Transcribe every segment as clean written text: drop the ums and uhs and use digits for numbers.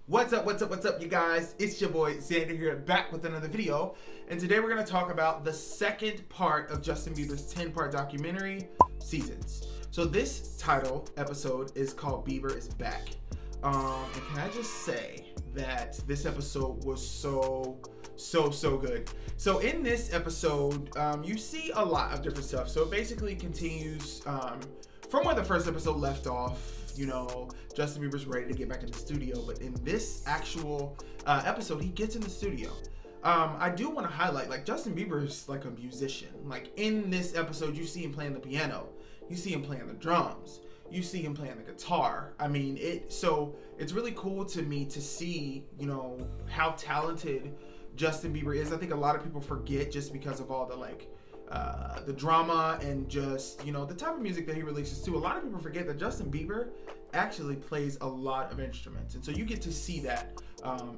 What's up, you guys? It's your boy Xander here, back with another video. And today we're going to talk about the second part of Justin Bieber's 10-part documentary, Seasons. So this episode is called Bieber is Back. And can I just say that this episode was so good. So in this episode, you see a lot of different stuff. So it basically continues from where the first episode left off. You know, Justin Bieber's ready to get back in the studio, but in this actual episode, he gets in the studio. I do want to highlight, like, Justin Bieber is like a musician. Like, in this episode, you see him playing the piano, you see him playing the drums, you see him playing the guitar. I mean, so it's really cool to me to see, you know, how talented Justin Bieber is. I think a lot of people forget just because of all the the drama and just, you know, the type of music that he releases too. A lot of people forget that Justin Bieber actually plays a lot of instruments, and so you get to see that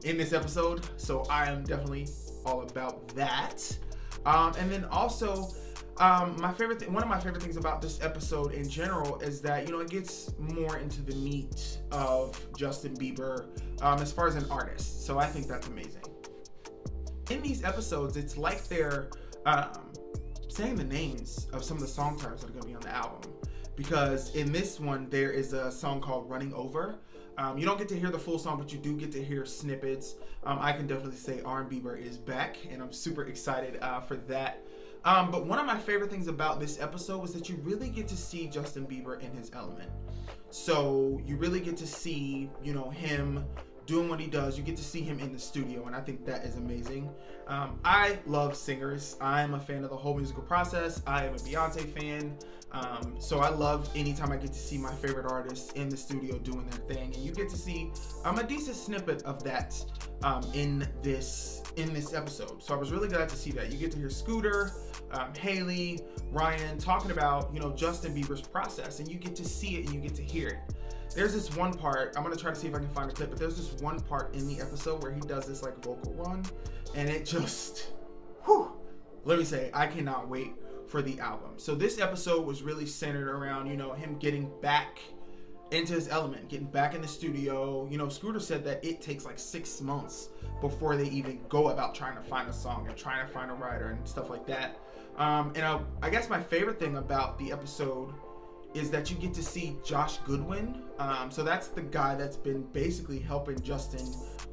in this episode. So I am definitely all about that. And then also, one of my favorite things about this episode in general is that, you know, it gets more into the meat of Justin Bieber as far as an artist. So I think that's amazing. In these episodes, it's like they're saying the names of some of the song titles that are going to be on the album, because in this one there is a song called Running Over. You don't get to hear the full song, but you do get to hear snippets. I can definitely say R&Bieber is back, and I'm super excited for that. But one of my favorite things about this episode was that you really get to see Justin Bieber in his element. So you really get to see, you know, him doing what he does. You get to see him in the studio, and I think that is amazing. I love singers. I'm a fan of the whole musical process. I am a Beyonce fan. So I love anytime I get to see my favorite artists in the studio doing their thing, and you get to see a decent snippet of that in this episode. So I was really glad to see that. You get to hear Scooter, Haley, Ryan talking about, you know, Justin Bieber's process, and you get to see it and you get to hear it. There's this one part, I'm going to try to see if I can find a clip, but there's this one part in the episode where he does this like vocal run, and it just, let me say, I cannot wait for the album. So this episode was really centered around, you know, him getting back into his element, getting back in the studio. You know, Scooter said that it takes like 6 months before they even go about trying to find a song and trying to find a writer and stuff like that. And I guess my favorite thing about the episode is that you get to see Josh Goodwin. So that's the guy that's been basically helping Justin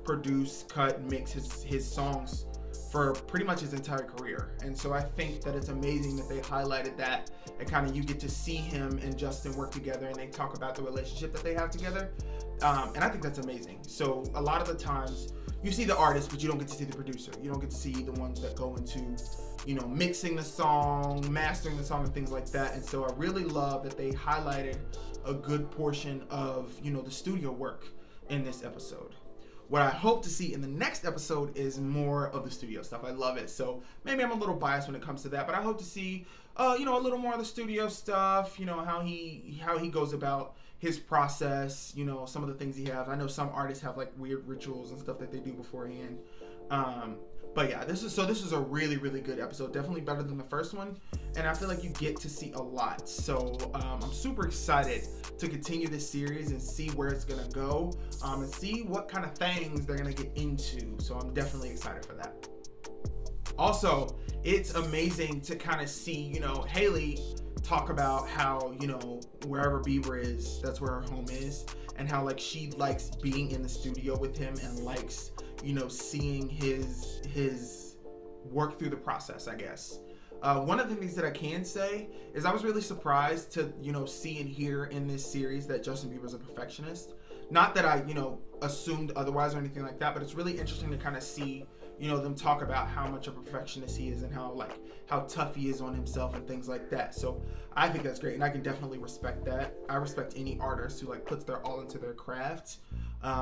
produce, cut, and mix his songs for pretty much his entire career. And so I think that it's amazing that they highlighted that, and kind of you get to see him and Justin work together, and they talk about the relationship that they have together. And I think that's amazing. So a lot of the times you see the artist, but you don't get to see the producer. You don't get to see the ones that go into, you know, mixing the song, mastering the song, and things like that. And so I really love that they highlighted a good portion of, you know, the studio work in this episode. What I hope to see in the next episode is more of the studio stuff. I love it. So maybe I'm a little biased when it comes to that, but I hope to see, you know, a little more of the studio stuff, you know, how he goes about his process, you know, some of the things he has. I know some artists have like weird rituals and stuff that they do beforehand. But yeah, this is a really, really good episode. Definitely better than the first one. And I feel like you get to see a lot. So I'm super excited to continue this series and see where it's going to go, and see what kind of things they're going to get into. So I'm definitely excited for that. Also, it's amazing to kind of see, you know, Haley talk about how, you know, wherever Bieber is, that's where her home is, and how like she likes being in the studio with him and likes, you know, seeing his work through the process, I guess. One of the things that I can say is I was really surprised to, you know, see and hear in this series that Justin Bieber's a perfectionist. Not that I, you know, assumed otherwise or anything like that, but it's really interesting to kind of see, you know, them talk about how much of a perfectionist he is and how tough he is on himself and things like that. So I think that's great, and I can definitely respect that. I respect any artist who like puts their all into their craft.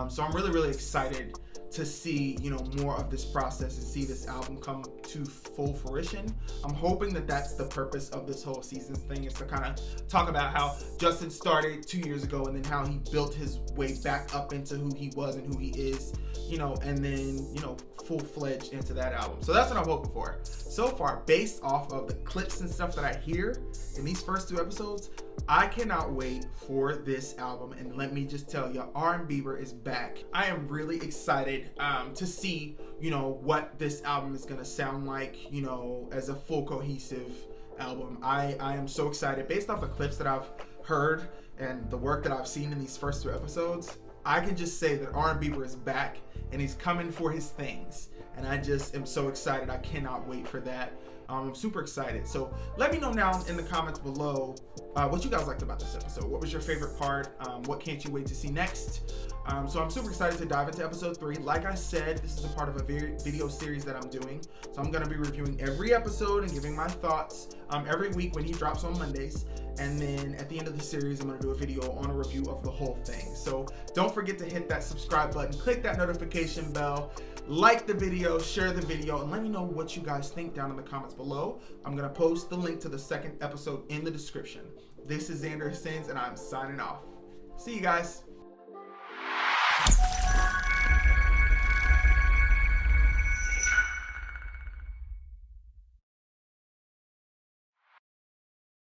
So I'm really, really excited to see, you know, more of this process and see this album come to full fruition. I'm hoping that that's the purpose of this whole Seasons thing, is to kind of talk about how Justin started 2 years ago and then how he built his way back up into who he was and who he is, you know, and then, you know, full-fledged into that album. So that's what I'm hoping for. So far, based off of the clips and stuff that I hear in these first 2 episodes, I cannot wait for this album. And let me just tell you, R&Bieber is is back. I am really excited to see, you know, what this album is gonna sound like, you know, as a full cohesive album. I am so excited. Based off the clips that I've heard and the work that I've seen in these first 2 episodes, I can just say that R&Bieber is back and he's coming for his things. And I just am so excited. I cannot wait for that. I'm super excited. So let me know now in the comments below what you guys liked about this episode. What was your favorite part? What can't you wait to see next? So I'm super excited to dive into episode 3. Like I said, this is a part of a video series that I'm doing. So I'm going to be reviewing every episode and giving my thoughts every week when he drops on Mondays. And then at the end of the series, I'm going to do a video on a review of the whole thing. So don't forget to hit that subscribe button, click that notification bell, like the video, share the video, and let me know what you guys think down in the comments below. I'm going to post the link to the 2nd episode in the description. This is Xander Sins, and I'm signing off. See you guys.